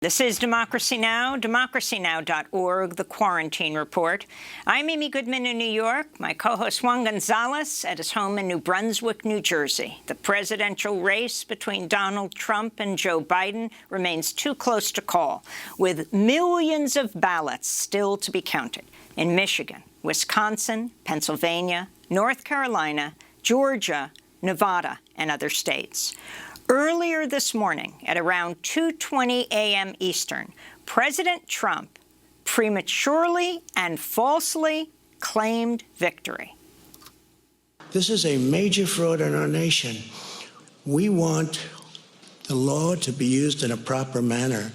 This is Democracy Now!, democracynow.org, The Quarantine Report. I'm Amy Goodman in New York. My co-host Juan Gonzalez at his home in New Brunswick, New Jersey. The presidential race between Donald Trump and Joe Biden remains too close to call, with millions of ballots still to be counted in Michigan, Wisconsin, Pennsylvania, North Carolina, Georgia, Nevada, and other states. Earlier this morning, at around 2:20 a.m. Eastern, President Trump prematurely and falsely claimed victory. This is a major fraud in our nation. We want the law to be used in a proper manner.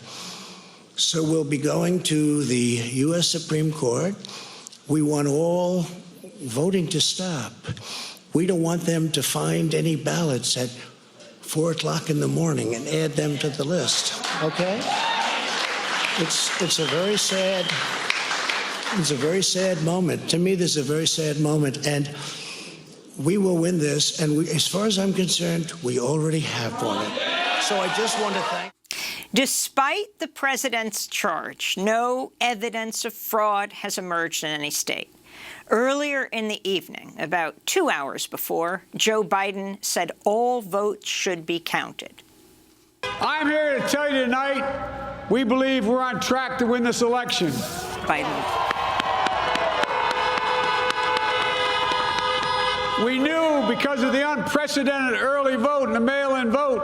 So we'll be going to the U.S. Supreme Court. We want all voting to stop. We don't want them to find any ballots at 4 o'clock in the morning and add them to the list, okay? It's a very sad moment. To me, this is a very sad moment, and we will win this, and as far as I'm concerned, we already have won it. So I just want to thank. Despite the president's charge, no evidence of fraud has emerged in any state. Earlier in the evening, about 2 hours before, Joe Biden said all votes should be counted. I'm here to tell you tonight, we believe we're on track to win this election. Biden. We knew because of the unprecedented early vote and the mail-in vote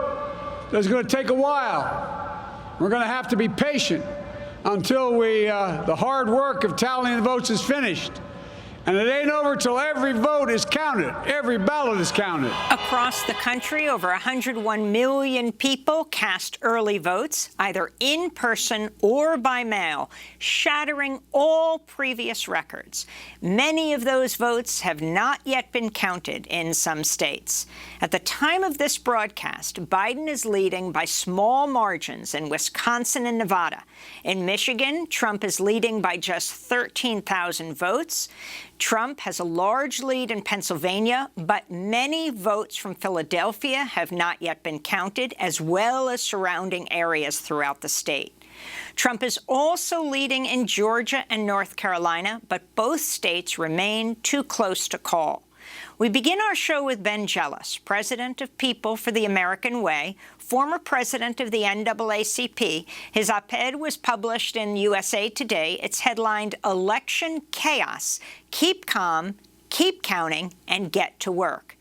that it was going to take a while. We're going to have to be patient until the hard work of tallying the votes is finished. And it ain't over till every vote is counted. Every ballot is counted. Across the country, over 101 million people cast early votes, either in person or by mail, shattering all previous records. Many of those votes have not yet been counted in some states. At the time of this broadcast, Biden is leading by small margins in Wisconsin and Nevada. In Michigan, Trump is leading by just 13,000 votes. Trump has a large lead in Pennsylvania, but many votes from Philadelphia have not yet been counted, as well as surrounding areas throughout the state. Trump is also leading in Georgia and North Carolina, but both states remain too close to call. We begin our show with Ben Jealous, president of People for the American Way, former president of the NAACP. His op-ed was published in USA Today. It's headlined, "Election Chaos. Keep Calm, Keep Counting, and Get to Work."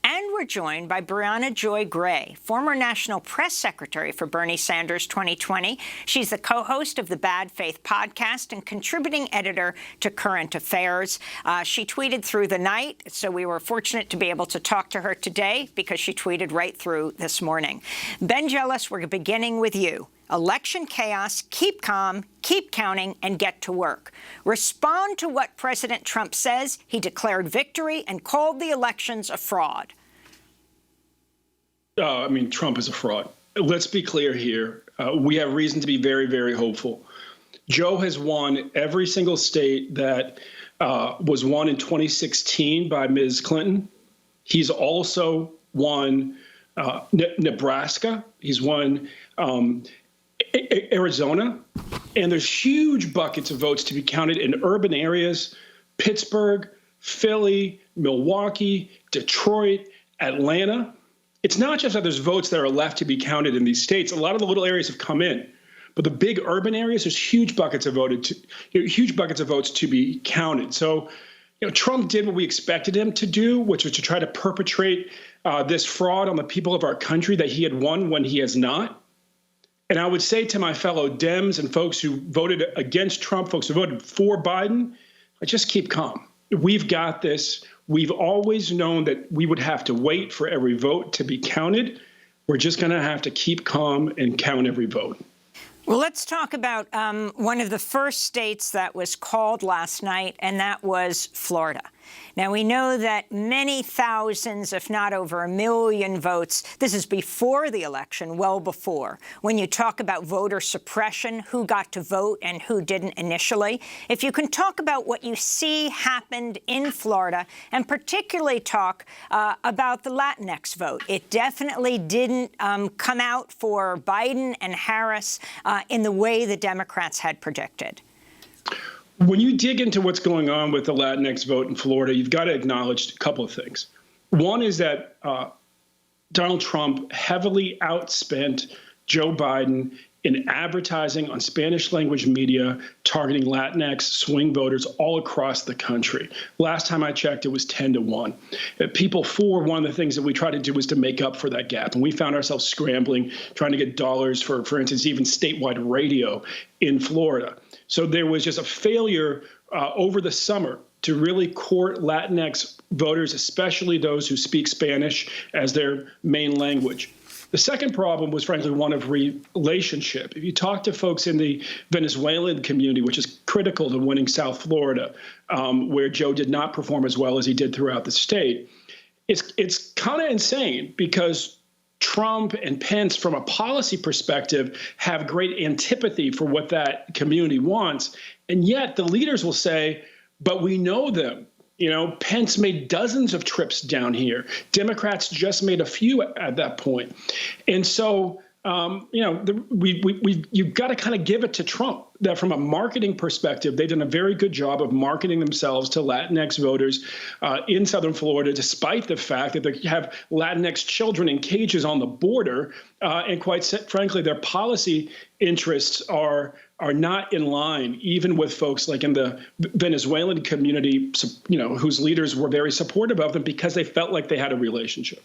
And we're joined by Briahna Joy Gray, former National Press Secretary for Bernie Sanders 2020. She's the co-host of the Bad Faith podcast and contributing editor to Current Affairs. She tweeted through the night, so we were fortunate to be able to talk to her today because she tweeted right through this morning. Ben Jealous, we're beginning with you. Election chaos, keep calm, keep counting, and get to work. Respond to what President Trump says. He declared victory and called the elections a fraud. Trump is a fraud. Let's be clear here. We have reason to be very, very hopeful. Joe has won every single state that was won in 2016 by Ms. Clinton. He's also won Nebraska. He's won Arizona, and there's huge buckets of votes to be counted in urban areas: Pittsburgh, Philly, Milwaukee, Detroit, Atlanta. It's not just that there's votes that are left to be counted in these states. A lot of the little areas have come in, but the big urban areas, there's huge buckets of votes to be counted. So, Trump did what we expected him to do, which was to try to perpetrate this fraud on the people of our country that he had won when he has not. And I would say to my fellow Dems and folks who voted against Trump, folks who voted for Biden, just keep calm. We've got this. We've always known that we would have to wait for every vote to be counted. We're just going to have to keep calm and count every vote. Well, let's talk about one of the first states that was called last night, and that was Florida. Now, we know that many thousands, if not over 1 million votes, this is before the election, well before. When you talk about voter suppression, who got to vote and who didn't initially, if you can talk about what you see happened in Florida, and particularly talk about the Latinx vote. It definitely didn't come out for Biden and Harris in the way the Democrats had predicted. When you dig into what's going on with the Latinx vote in Florida, you've got to acknowledge a couple of things. One is that Donald Trump heavily outspent Joe Biden in advertising on Spanish language media targeting Latinx swing voters all across the country. Last time I checked, it was 10-1. People for one of the things that we tried to do was to make up for that gap. And we found ourselves scrambling, trying to get dollars for instance, even statewide radio in Florida. So there was just a failure over the summer to really court Latinx voters, especially those who speak Spanish as their main language. The second problem was, frankly, one of relationship. If you talk to folks in the Venezuelan community, which is critical to winning South Florida, where Joe did not perform as well as he did throughout the state, it's kind of insane because Trump and Pence, from a policy perspective, have great antipathy for what that community wants. And yet the leaders will say, but we know them. You know, Pence made dozens of trips down here. Democrats just made a few at that point. And so, you've got to kind of give it to Trump that from a marketing perspective, they've done a very good job of marketing themselves to Latinx voters in Southern Florida, despite the fact that they have Latinx children in cages on the border. And quite frankly, their policy interests are not in line, even with folks like in the Venezuelan community, whose leaders were very supportive of them because they felt like they had a relationship.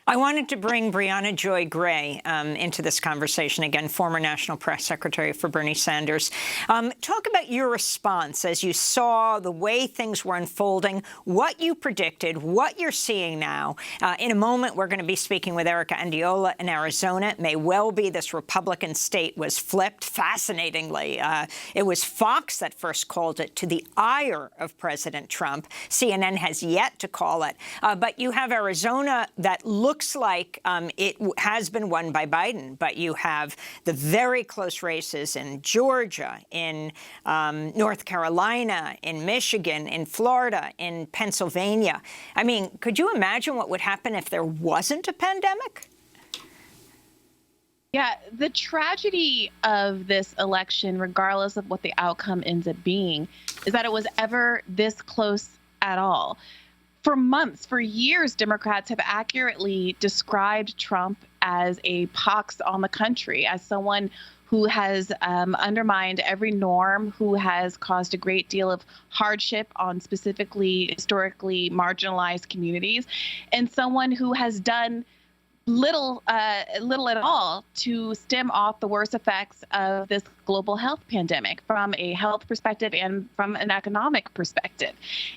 I wanted to bring Briahna Joy Gray into this conversation, again, former National Press Secretary for Bernie Sanders. Talk about your response as you saw the way things were unfolding, what you predicted, what you're seeing now. In a moment, we're going to be speaking with Erica Andiola in Arizona. It may well be this Republican state was flipped, fascinatingly. It was Fox that first called it, to the ire of President Trump. CNN has yet to call it. But you have Arizona that looks like it has been won by Biden, but you have the very close races in Georgia, in North Carolina, in Michigan, in Florida, in Pennsylvania. I mean, could you imagine what would happen if there wasn't a pandemic? Yeah, the tragedy of this election, regardless of what the outcome ends up being, is that it was ever this close at all. For months, for years, Democrats have accurately described Trump as a pox on the country, as someone who has undermined every norm, who has caused a great deal of hardship on specifically historically marginalized communities, and someone who has done little at all to stem off the worst effects of this global health pandemic from a health perspective and from an economic perspective.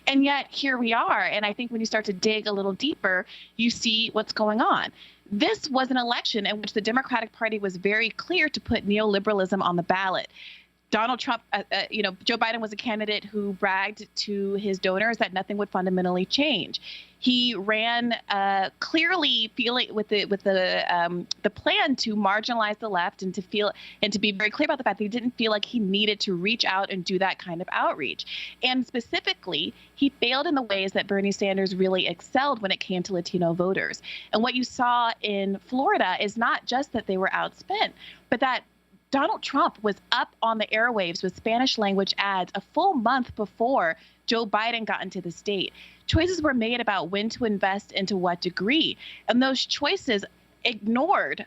And yet here we are. And I think when you start to dig a little deeper, you see what's going on. This was an election in which the Democratic Party was very clear to put neoliberalism on the ballot. Donald Trump, Joe Biden was a candidate who bragged to his donors that nothing would fundamentally change. He ran clearly feeling with the plan to marginalize the left and to be very clear about the fact that he didn't feel like he needed to reach out and do that kind of outreach. And specifically, he failed in the ways that Bernie Sanders really excelled when it came to Latino voters. And what you saw in Florida is not just that they were outspent, but that Donald Trump was up on the airwaves with Spanish language ads a full month before Joe Biden got into the state. Choices were made about when to invest and to what degree. And those choices ignored,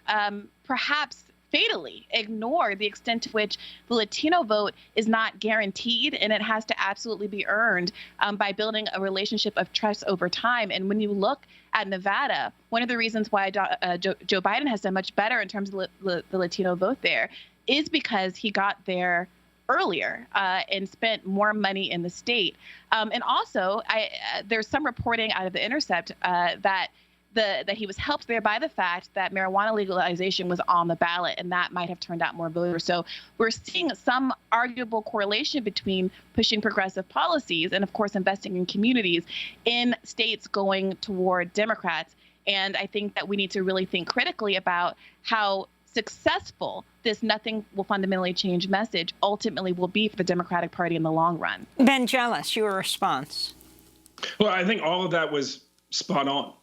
perhaps fatally ignored, the extent to which the Latino vote is not guaranteed and it has to absolutely be earned by building a relationship of trust over time. And when you look at Nevada, one of the reasons why Joe Biden has done much better in terms of the Latino vote there is because he got there earlier and spent more money in the state. And also, there's some reporting out of The Intercept that that he was helped there by the fact that marijuana legalization was on the ballot, and that might have turned out more voters. So we're seeing some arguable correlation between pushing progressive policies and, of course, investing in communities in states going toward Democrats. And I think that we need to really think critically about how successful this nothing will fundamentally change message ultimately will be for the Democratic Party in the long run. Ben Jealous, your response. Well, I think all of that was spot on.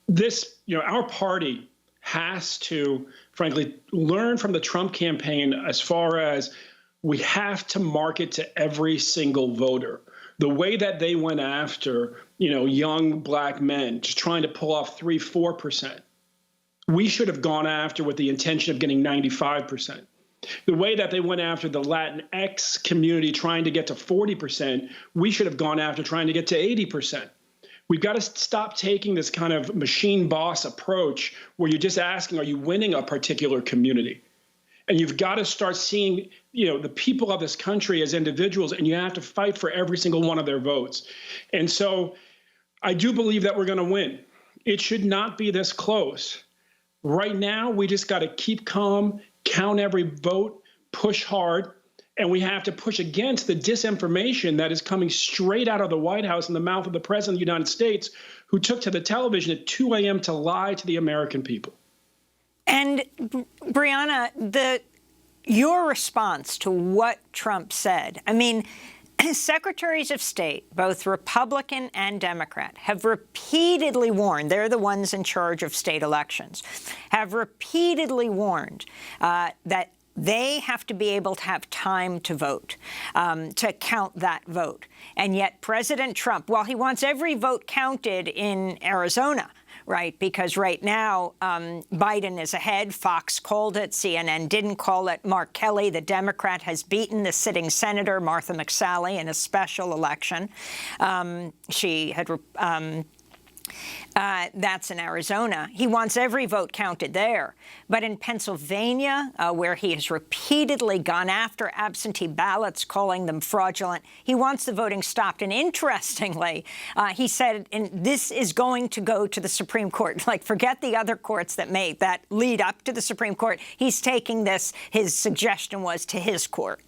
This, our party has to, frankly, learn from the Trump campaign as far as we have to market to every single voter. The way that they went after, young black men, just trying to pull off 3-4%. We should have gone after with the intention of getting 95%. The way that they went after the Latinx community trying to get to 40%, we should have gone after trying to get to 80%. We've got to stop taking this kind of machine boss approach where you're just asking, are you winning a particular community? And you've got to start seeing, the people of this country as individuals, and you have to fight for every single one of their votes. And so I do believe that we're going to win. It should not be this close. Right now, we just got to keep calm, count every vote, push hard, and we have to push against the disinformation that is coming straight out of the White House in the mouth of the President of the United States, who took to the television at 2 a.m. to lie to the American people. And Briahna, your response to what Trump said, I mean, secretaries of state, both Republican and Democrat, have repeatedly warned, they're the ones in charge of state elections, have repeatedly warned that they have to be able to have time to vote, to count that vote. And yet President Trump, while he wants every vote counted in Arizona, right, because right now Biden is ahead. Fox called it. CNN didn't call it. Mark Kelly, the Democrat, has beaten the sitting senator, Martha McSally, in a special election. She had that's in Arizona. He wants every vote counted there. But in Pennsylvania, where he has repeatedly gone after absentee ballots, calling them fraudulent, he wants the voting stopped. And interestingly, he said, and this is going to go to the Supreme Court. Like, forget the other courts that lead up to the Supreme Court. He's taking this, his suggestion was, to his court.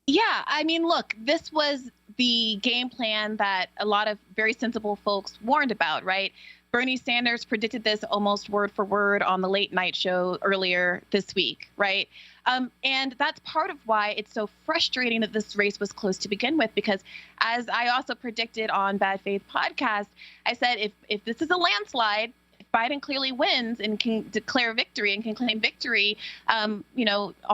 Yeah, I mean, look, this was the game plan that a lot of very sensible folks warned about, right? Bernie Sanders predicted this almost word for word on the late night show earlier this week, right? And that's part of why it's so frustrating that this race was close to begin with, because as I also predicted on Bad Faith podcast, I said, if this is a landslide, Biden clearly wins and can declare victory and can claim victory, on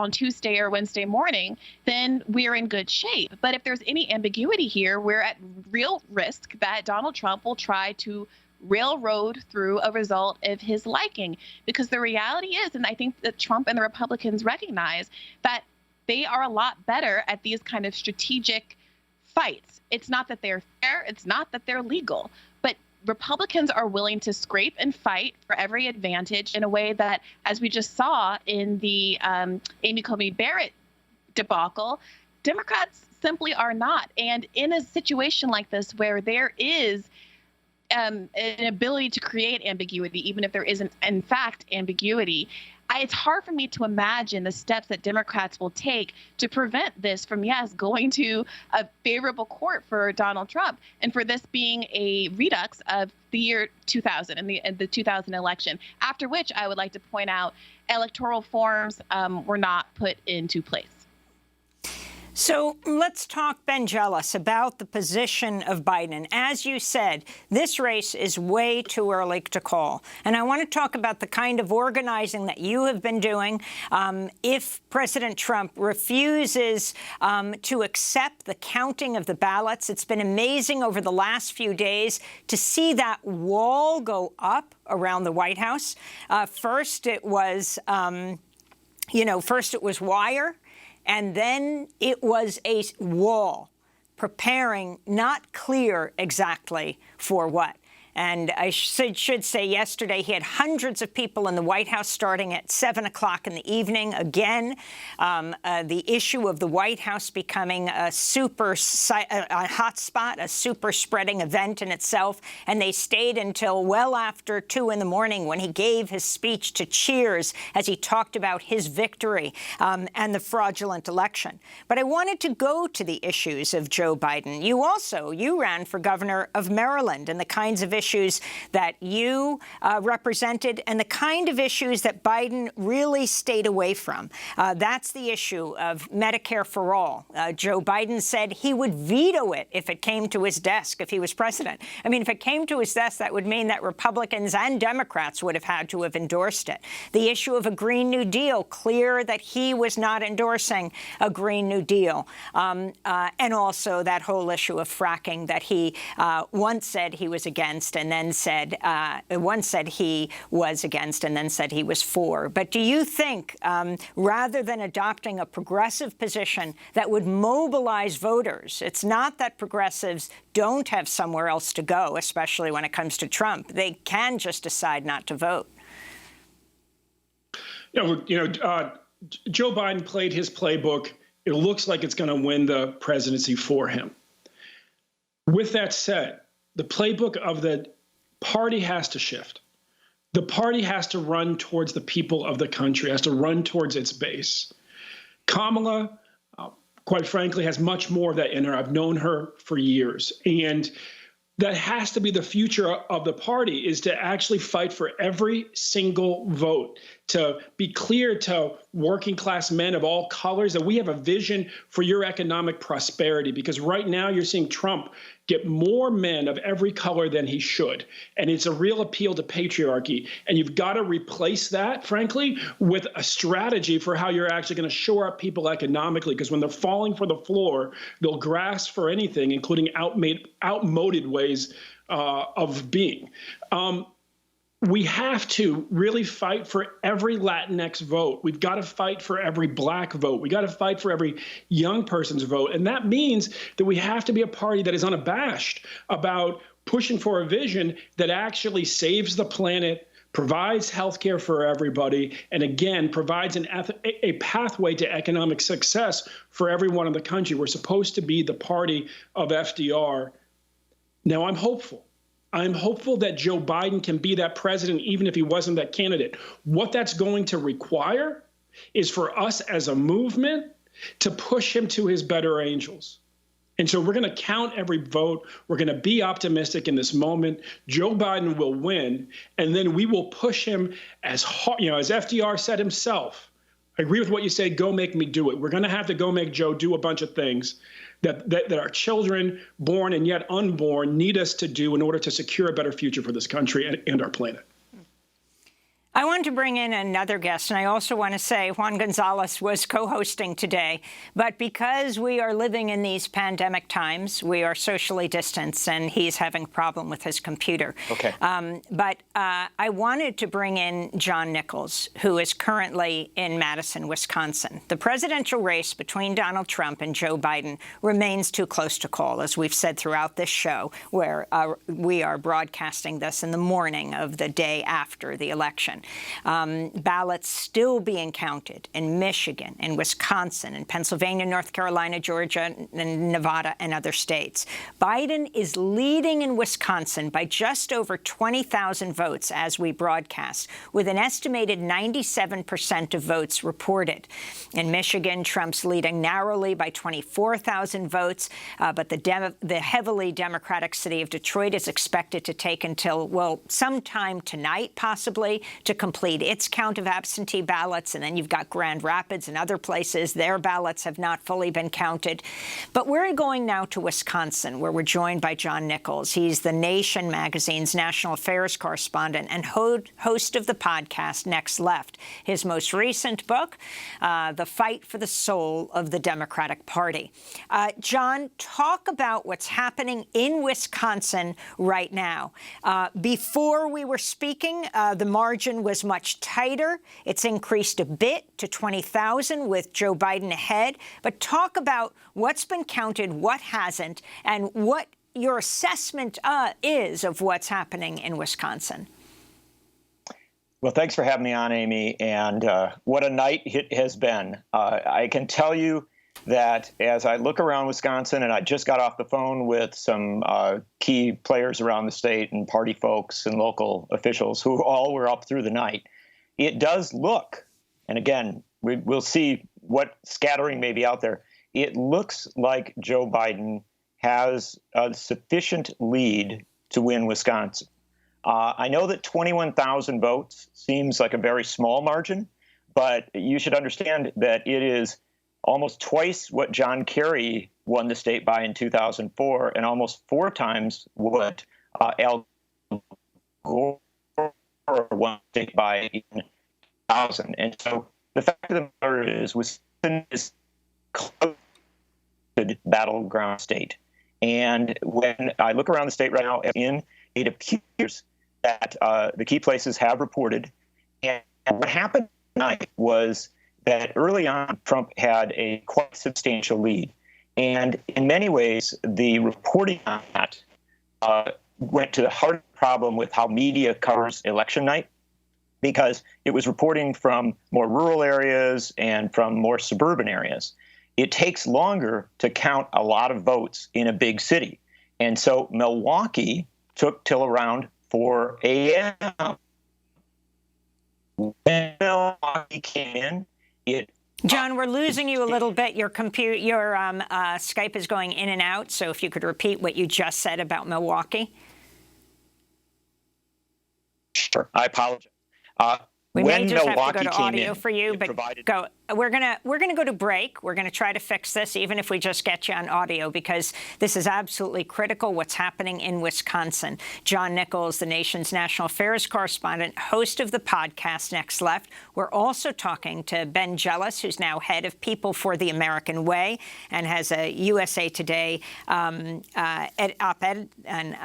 Tuesday or Wednesday morning, then we're in good shape. But if there's any ambiguity here, we're at real risk that Donald Trump will try to railroad through a result of his liking. Because the reality is, and I think that Trump and the Republicans recognize, that they are a lot better at these kind of strategic fights. It's not that they're fair. It's not that they're legal. But Republicans are willing to scrape and fight for every advantage in a way that, as we just saw in the Amy Coney Barrett debacle, Democrats simply are not. And in a situation like this, where there is an ability to create ambiguity, even if there isn't, in fact, ambiguity, it's hard for me to imagine the steps that Democrats will take to prevent this from, going to a favorable court for Donald Trump, and for this being a redux of the year 2000 and the 2000 election, after which I would like to point out electoral forms were not put into place. So let's talk, Ben Jealous, about the position of Biden. As you said, this race is way too early to call. And I want to talk about the kind of organizing that you have been doing. If President Trump refuses to accept the counting of the ballots, it's been amazing over the last few days to see that wall go up around the White House. First it was wire. And then it was a wall, preparing, not clear exactly for what. And I should say yesterday he had hundreds of people in the White House starting at 7 o'clock in the evening. Again, the issue of the White House becoming a hotspot, a super spreading event in itself. And they stayed until well after 2 in the morning when he gave his speech to cheers as he talked about his victory and the fraudulent election. But I wanted to go to the issues of Joe Biden. You ran for governor of Maryland, and the kinds of issues that you represented and the kind of issues that Biden really stayed away from. That's the issue of Medicare for all. Joe Biden said he would veto it if it came to his desk if he was president. I mean, if it came to his desk, that would mean that Republicans and Democrats would have had to have endorsed it. The issue of a Green New Deal, clear that he was not endorsing a Green New Deal. And also that whole issue of fracking that he once said he was against and then said he was against and then said he was for. But do you think, rather than adopting a progressive position that would mobilize voters, it's not that progressives don't have somewhere else to go, especially when it comes to Trump. They can just decide not to vote. Joe Biden played his playbook. It looks like it's going to win the presidency for him. With that said, the playbook of the party has to shift. The party has to run towards the people of the country, has to run towards its base. Kamala, quite frankly, has much more of that in her. I've known her for years. And that has to be the future of the party, is to actually fight for every single vote, to be clear to working class men of all colors that we have a vision for your economic prosperity. Because right now you're seeing Trump get more men of every color than he should. And it's a real appeal to patriarchy. And you've got to replace that, frankly, with a strategy for how you're actually going to shore up people economically. Because when they're falling for the floor, they'll grasp for anything, including outmoded ways of being. We have to really fight for every Latinx vote. We've got to fight for every Black vote. We got to fight for every young person's vote. And that means that we have to be a party that is unabashed about pushing for a vision that actually saves the planet, provides health care for everybody, and again, provides a pathway to economic success for everyone in the country. We're supposed to be the party of FDR. Now, I'm hopeful. I'm hopeful that Joe Biden can be that president, even if he wasn't that candidate. What that's going to require is for us as a movement to push him to his better angels. And so we're going to count every vote. We're going to be optimistic in this moment. Joe Biden will win, and then we will push him as hard, as FDR said himself. I agree with what you say, go make me do it. We're going to have to go make Joe do a bunch of things that our children, born and yet unborn, need us to do in order to secure a better future for this country and our planet. I want to bring in another guest, and I also want to say Juan Gonzalez was co-hosting today. But because we are living in these pandemic times, we are socially distanced, and he's having a problem with his computer. Okay. But I wanted to bring in John Nichols, who is currently in Madison, Wisconsin. The presidential race between Donald Trump and Joe Biden remains too close to call, as we've said throughout this show, where we are broadcasting this in the morning of the day after the election. Ballots still being counted in Michigan, in Wisconsin, in Pennsylvania, North Carolina, Georgia, and Nevada, and other states. Biden is leading in Wisconsin by just over 20,000 votes as we broadcast, with an estimated 97% of votes reported. In Michigan, Trump's leading narrowly by 24,000 votes, but the heavily Democratic city of Detroit is expected to take until, well, sometime tonight, possibly, to complete its count of absentee ballots. And then you've got Grand Rapids and other places. Their ballots have not fully been counted. But we're going now to Wisconsin, where we're joined by John Nichols. He's the Nation magazine's national affairs correspondent and host of the podcast Next Left. His most recent book, The Fight for the Soul of the Democratic Party. John, talk about what's happening in Wisconsin right now. Before we were speaking, the margin was much tighter. It's increased a bit to 20,000 with Joe Biden ahead. But talk about what's been counted, what hasn't, and what your assessment is of what's happening in Wisconsin. Well, thanks for having me on, Amy. And what a night it has been. I can tell you that as I look around Wisconsin, and I just got off the phone with some key players around the state and party folks and local officials who all were up through the night, it does look, and again, we'll see what scattering may be out there. It looks like Joe Biden has a sufficient lead to win Wisconsin. I know that 21,000 votes seems like a very small margin, but you should understand that it is almost twice what John Kerry won the state by in 2004 and almost 4 times what Al Gore won the state by in 2000. And so the fact of the matter is Wisconsin is a battleground state. And when I look around the state right now, it appears that the key places have reported. And what happened tonight was that early on, Trump had a quite substantial lead. And in many ways, the reporting on that went to the heart of the problem with how media covers election night, because it was reporting from more rural areas and from more suburban areas. It takes longer to count a lot of votes in a big city. And so Milwaukee took till around 4 a.m. When Milwaukee came in, John, we're losing you a little bit. Your Skype is going in and out. So if you could repeat what you just said about Milwaukee. Sure. I apologize. We may just have to go to came audio in, for you, but go. We're gonna go to break. We're gonna try to fix this, even if we just get you on audio, because this is absolutely critical. What's happening in Wisconsin? John Nichols, the nation's national affairs correspondent, host of the podcast Next Left. We're also talking to Ben Jealous, who's now head of People for the American Way and has a USA Today op-ed and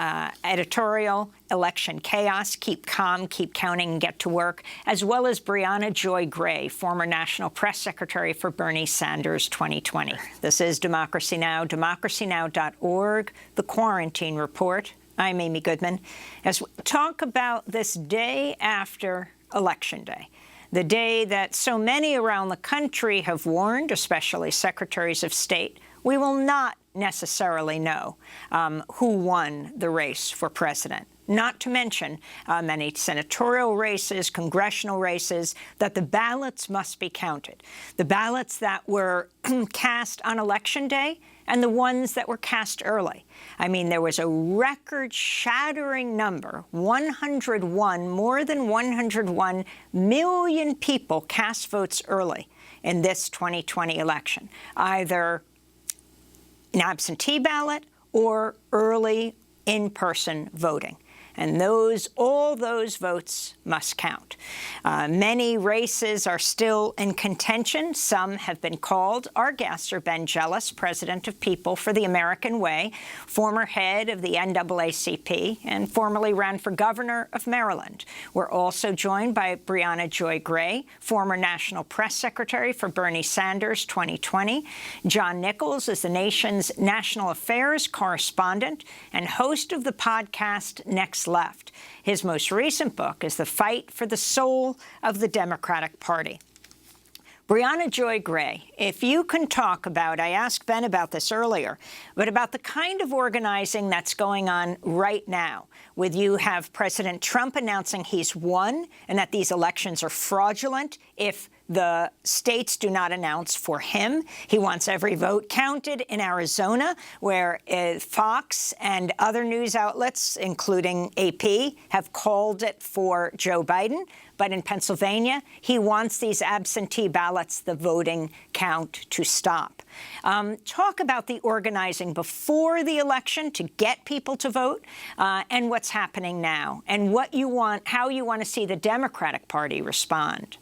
editorial. Election chaos, keep calm, keep counting, and get to work, as well as Briahna Joy Gray, former national press secretary for Bernie Sanders 2020. This is Democracy Now!, democracynow.org, The Quarantine Report. I'm Amy Goodman. As we talk about this day after Election Day, the day that so many around the country have warned, especially secretaries of state, we will not necessarily know who won the race for president. Not to mention many senatorial races, congressional races, that the ballots must be counted. The ballots that were cast on Election Day and the ones that were cast early. I mean, there was a record-shattering number, 101, more than 101 million people cast votes early in this 2020 election, either an absentee ballot or early in-person voting. And all those votes must count. Many races are still in contention. Some have been called. Our guests are Ben Jealous, president of People for the American Way, former head of the NAACP, and formerly ran for governor of Maryland. We're also joined by Briahna Joy Gray, former national press secretary for Bernie Sanders 2020. John Nichols is the nation's national affairs correspondent and host of the podcast Next Left. His most recent book is The Fight for the Soul of the Democratic Party. Briahna Joy Gray, if you can talk about, I asked Ben about this earlier, but about the kind of organizing that's going on right now, with you have President Trump announcing he's won and that these elections are fraudulent if the states do not announce for him. He wants every vote counted in Arizona, where Fox and other news outlets, including AP, have called it for Joe Biden. But in Pennsylvania, he wants these absentee ballots, the voting count, to stop. Talk about the organizing before the election to get people to vote, and what's happening now, and what you want, how you want to see the Democratic Party respond.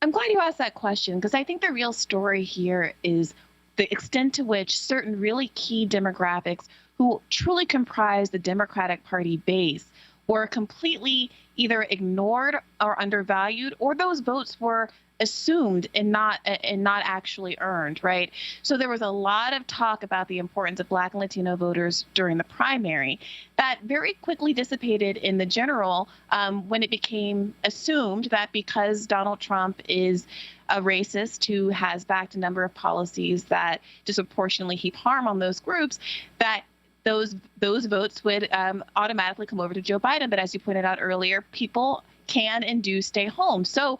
I'm glad you asked that question, because I think the real story here is the extent to which certain really key demographics who truly comprise the Democratic Party base were completely either ignored or undervalued, or those votes were assumed and not actually earned, right? So there was a lot of talk about the importance of Black and Latino voters during the primary that very quickly dissipated in the general when it became assumed that because Donald Trump is a racist who has backed a number of policies that disproportionately heap harm on those groups, that those votes would automatically come over to Joe Biden. But as you pointed out earlier, people can and do stay home. So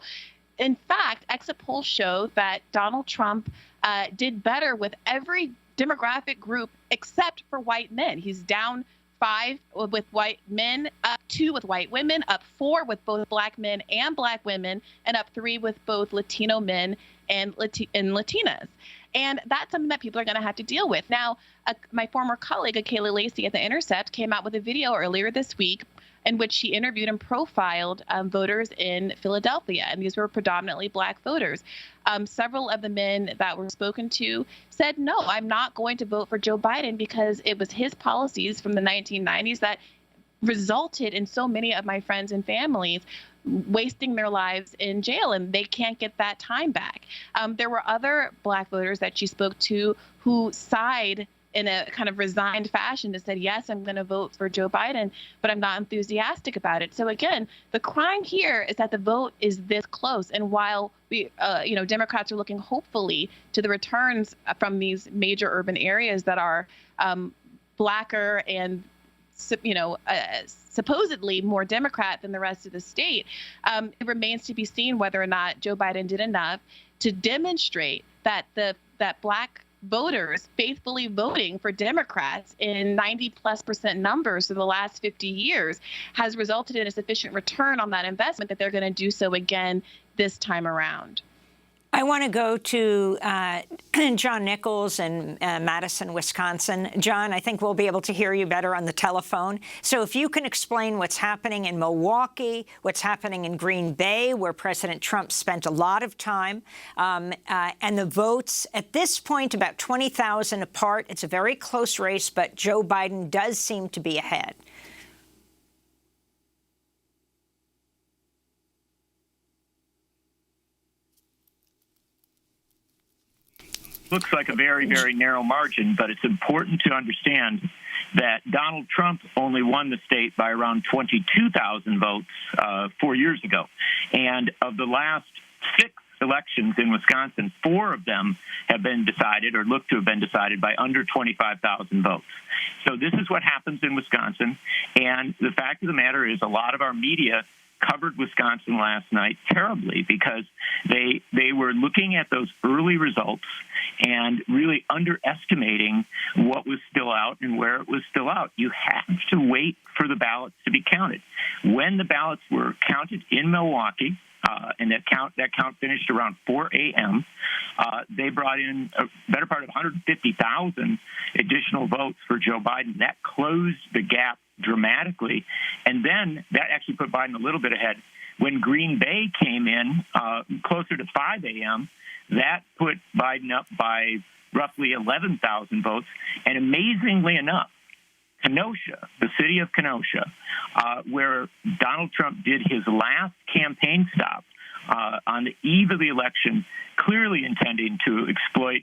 in fact, exit polls show that Donald Trump did better with every demographic group except for white men. He's down 5 with white men, up 2 with white women, up 4 with both Black men and Black women, and up 3 with both Latino men and Latinas. And that's something that people are going to have to deal with. Now, my former colleague, Kayla Lacey at The Intercept, came out with a video earlier this week in which she interviewed and profiled voters in Philadelphia, and these were predominantly Black voters. Several of the men that were spoken to said, no, I'm not going to vote for Joe Biden because it was his policies from the 1990s that resulted in so many of my friends and families wasting their lives in jail, and they can't get that time back. There were other Black voters that she spoke to who sighed in a kind of resigned fashion to say, yes, I'm going to vote for Joe Biden, but I'm not enthusiastic about it. So again, the crime here is that the vote is this close. And while we, Democrats are looking hopefully to the returns from these major urban areas that are Blacker and supposedly more Democrat than the rest of the state, it remains to be seen whether or not Joe Biden did enough to demonstrate that that Black voters faithfully voting for Democrats in 90+% numbers for the last 50 years has resulted in a sufficient return on that investment that they're going to do so again this time around. I want to go to John Nichols in Madison, Wisconsin. John, I think we'll be able to hear you better on the telephone. So if you can explain what's happening in Milwaukee, what's happening in Green Bay, where President Trump spent a lot of time, and the votes at this point about 20,000 apart. It's a very close race, but Joe Biden does seem to be ahead. Looks like a very, very narrow margin, but it's important to understand that Donald Trump only won the state by around 22,000 votes 4 years ago. And of the last 6 elections in Wisconsin, 4 of them have been decided or look to have been decided by under 25,000 votes. So this is what happens in Wisconsin. And the fact of the matter is a lot of our media covered Wisconsin last night terribly because they were looking at those early results and really underestimating what was still out and where it was still out. You have to wait for the ballots to be counted. When the ballots were counted in Milwaukee, and that count finished around 4 a.m., they brought in a better part of 150,000 additional votes for Joe Biden. That closed the gap dramatically, and then that actually put Biden a little bit ahead. When Green Bay came in closer to 5 a.m., that put Biden up by roughly 11,000 votes, and amazingly enough, Kenosha, the city of Kenosha, where Donald Trump did his last campaign stop on the eve of the election, clearly intending to exploit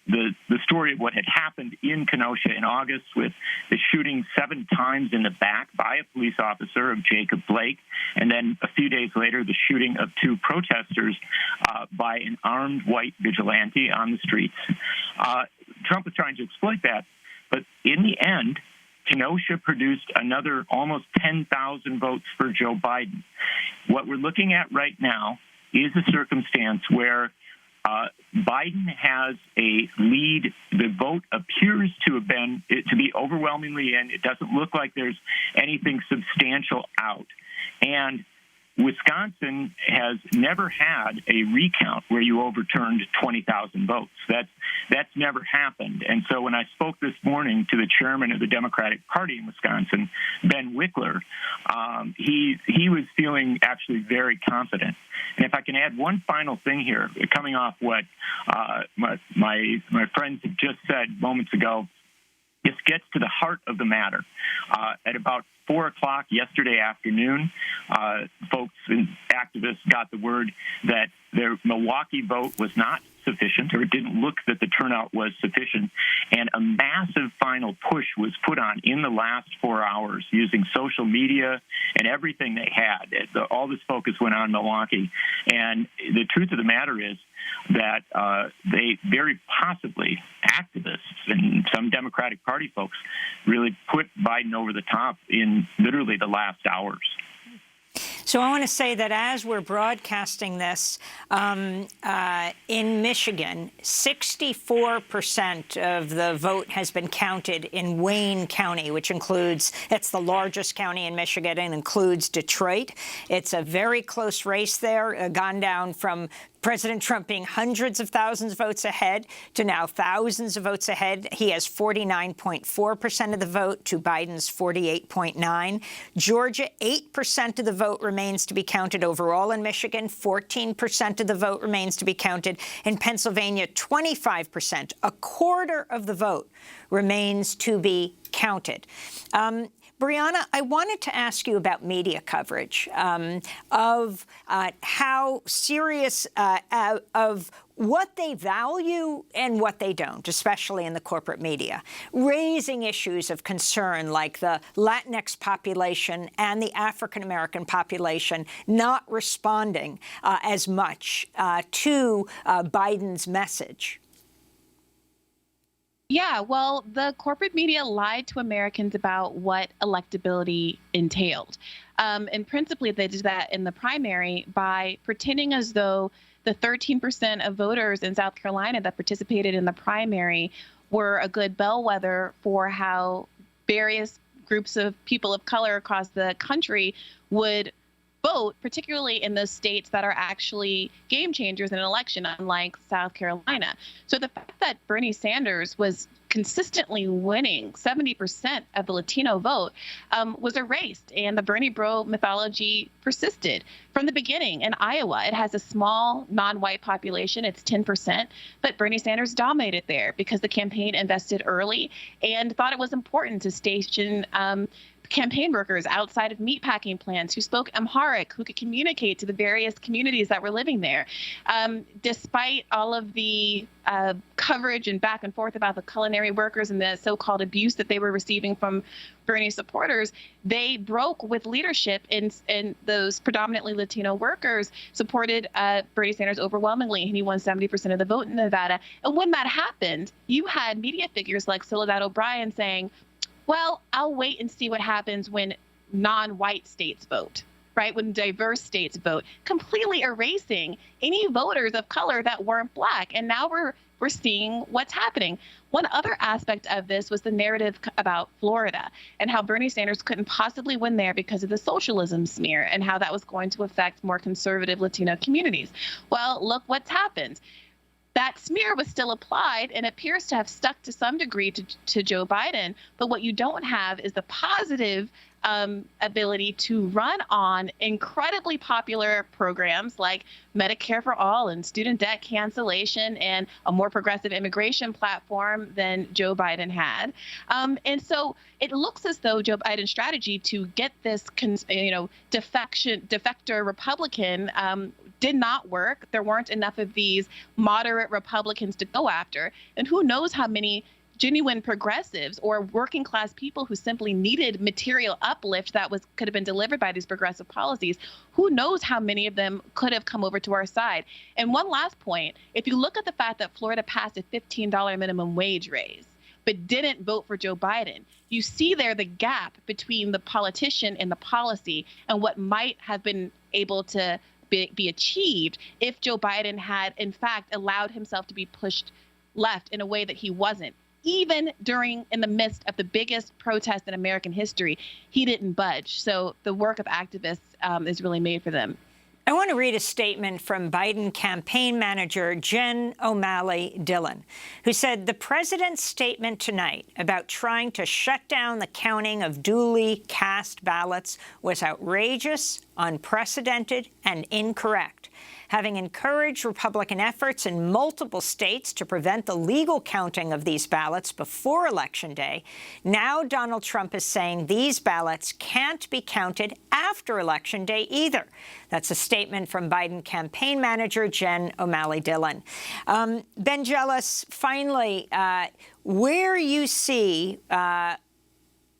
the story of what had happened in Kenosha in August with the shooting 7 times in the back by a police officer of Jacob Blake, and then a few days later, the shooting of 2 protesters by an armed white vigilante on the streets. Trump was trying to exploit that. But in the end, Kenosha produced another almost 10,000 votes for Joe Biden. What we're looking at right now is a circumstance where Biden has a lead. The vote appears to be overwhelmingly in. It doesn't look like there's anything substantial out. And Wisconsin has never had a recount where you overturned 20,000 votes. That's never happened. And so when I spoke this morning to the chairman of the Democratic Party in Wisconsin, Ben Wickler, he was feeling actually very confident. And if I can add one final thing here, coming off what my friends have just said moments ago, This gets to the heart of the matter. At about 4 o'clock yesterday afternoon, folks and activists got the word that their Milwaukee vote was not sufficient, or it didn't look that the turnout was sufficient, and a massive final push was put on in the last 4 hours using social media and everything they had. All this focus went on Milwaukee, and the truth of the matter is that they very possibly, activists and some Democratic Party folks, really put Biden over the top in literally the last hours. So I want to say that as we're broadcasting this, in Michigan, 64% of the vote has been counted in Wayne County, which includes, it's the largest county in Michigan and includes Detroit. It's a very close race there, gone down from President Trump being hundreds of thousands of votes ahead to now thousands of votes ahead. He has 49.4% of the vote to Biden's 48.9. Georgia, 8% of the vote remains to be counted overall in Michigan. 14% of the vote remains to be counted. In Pennsylvania, 25%, a quarter of the vote remains to be counted. Briahna, I wanted to ask you about media coverage of how serious of what they value and what they don't, especially in the corporate media, raising issues of concern like the Latinx population and the African-American population not responding as much to Biden's message. Yeah, well, the corporate media lied to Americans about what electability entailed. And principally, they did that in the primary by pretending as though the 13% of voters in South Carolina that participated in the primary were a good bellwether for how various groups of people of color across the country would vote, particularly in those states that are actually game changers in an election, unlike South Carolina. So the fact that Bernie Sanders was consistently winning 70% of the Latino vote was erased, and the Bernie bro mythology persisted from the beginning. In Iowa, it has a small non-white population, it's 10%, but Bernie Sanders dominated there because the campaign invested early and thought it was important to station campaign workers outside of meatpacking plants who spoke Amharic, who could communicate to the various communities that were living there. Despite all of the coverage and back and forth about the culinary workers and the so-called abuse that they were receiving from Bernie supporters, they broke with leadership, and those predominantly Latino workers supported Bernie Sanders overwhelmingly, and he won 70% of the vote in Nevada. And when that happened, you had media figures like Soledad O'Brien saying, well, I'll wait and see what happens when non-white states vote, right? When diverse states vote, completely erasing any voters of color that weren't Black. And now we're seeing what's happening. One other aspect of this was the narrative about Florida and how Bernie Sanders couldn't possibly win there because of the socialism smear and how that was going to affect more conservative Latino communities. Well, look what's happened. That smear was still applied and appears to have stuck to some degree to Joe Biden. But what you don't have is the positive ability to run on incredibly popular programs like Medicare for All and student debt cancellation and a more progressive immigration platform than Joe Biden had. And so it looks as though Joe Biden's strategy to get this, defector Republican did not work. There weren't enough of these moderate Republicans to go after. And who knows how many genuine progressives or working class people who simply needed material uplift that could have been delivered by these progressive policies. Who knows how many of them could have come over to our side. And one last point, if you look at the fact that Florida passed a $15 minimum wage raise, but didn't vote for Joe Biden, you see there the gap between the politician and the policy and what might have been able to be achieved if Joe Biden had, in fact, allowed himself to be pushed left in a way that he wasn't. Even in the midst of the biggest protest in American history, he didn't budge. So the work of activists is really made for them. I want to read a statement from Biden campaign manager Jen O'Malley Dillon, who said the president's statement tonight about trying to shut down the counting of duly cast ballots was outrageous, unprecedented and incorrect. Having encouraged Republican efforts in multiple states to prevent the legal counting of these ballots before Election Day, now Donald Trump is saying these ballots can't be counted after Election Day either. That's a statement from Biden campaign manager Jen O'Malley-Dillon. Ben Jealous, finally, where you see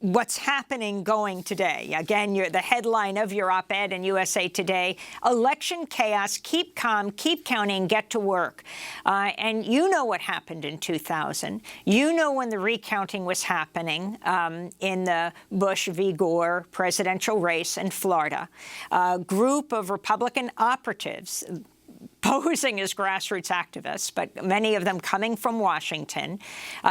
what's happening going today. Again, the headline of your op-ed in USA Today, election chaos, keep calm, keep counting, get to work. And you know what happened in 2000. You know when the recounting was happening in the Bush v. Gore presidential race in Florida. A group of Republican operatives posing as grassroots activists, but many of them coming from Washington,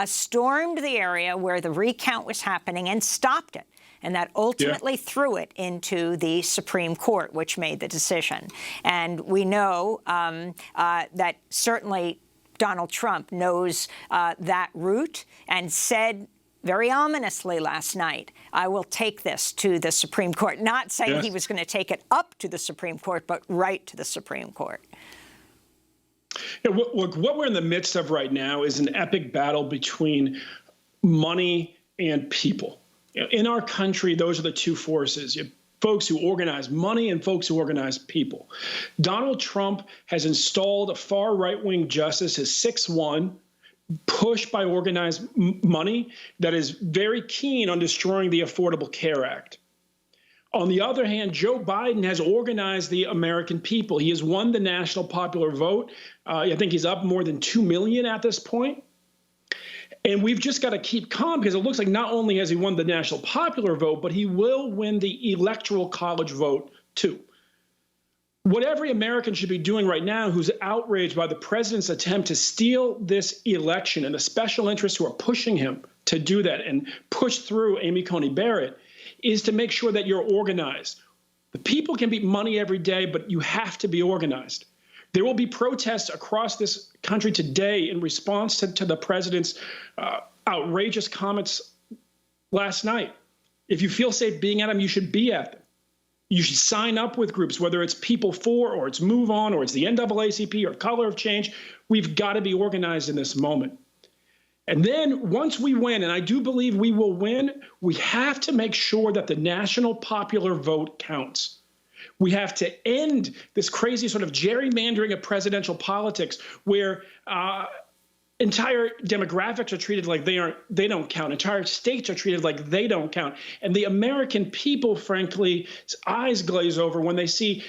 stormed the area where the recount was happening and stopped it. And that ultimately threw it into the Supreme Court, which made the decision. And we know that certainly Donald Trump knows that route and said very ominously last night, I will take this to the Supreme Court. Not saying he was going to take it up to the Supreme Court, but right to the Supreme Court. Yeah, look, what we're in the midst of right now is an epic battle between money and people. In our country, those are the two forces. You have folks who organize money and folks who organize people. Donald Trump has installed a far right-wing justice, his 6-1, pushed by organized money that is very keen on destroying the Affordable Care Act. On the other hand, Joe Biden has organized the American people. He has won the national popular vote. I think he's up more than 2 million at this point. And we've just got to keep calm because it looks like not only has he won the national popular vote, but he will win the electoral college vote too. What every American should be doing right now who's outraged by the president's attempt to steal this election and the special interests who are pushing him to do that and push through Amy Coney Barrett is to make sure that you're organized. The people can beat money every day, but you have to be organized. There will be protests across this country today in response to the president's outrageous comments last night. If you feel safe being at them, you should be at them. You should sign up with groups, whether it's People For or it's Move On or it's the NAACP or Color of Change. We've got to be organized in this moment. And then once we win, and I do believe we will win, we have to make sure that the national popular vote counts. We have to end this crazy sort of gerrymandering of presidential politics where entire demographics are treated like they don't count. Entire states are treated like they don't count. And the American people, frankly, eyes glaze over when they see,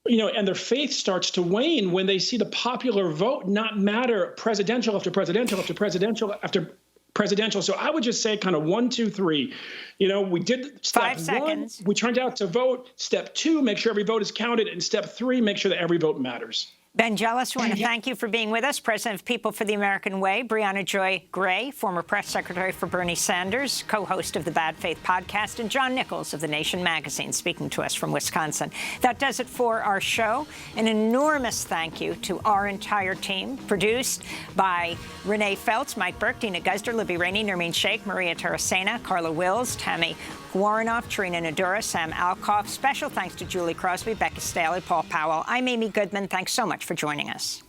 and their faith starts to wane when they see the popular vote not matter presidential after presidential after presidential after presidential. So I would just say kind of 1, 2, 3. We did step 5 seconds. 1, we turned out to vote. Step 2, make sure every vote is counted. And step 3, make sure that every vote matters. Ben Jealous, we want to thank you for being with us. President of People for the American Way, Briahna Joy Gray, former press secretary for Bernie Sanders, co-host of the Bad Faith podcast, and John Nichols of The Nation magazine, speaking to us from Wisconsin. That does it for our show. An enormous thank you to our entire team, produced by Renee Feltz, Mike Burke, Dina Guzder, Libby Rainey, Nermeen Sheikh, Maria Taracena, Carla Wills, Tammy Warrenoff, Trina Nadura, Sam Alcoff. Special thanks to Julie Crosby, Becca Staley, Paul Powell. I'm Amy Goodman. Thanks so much for joining us.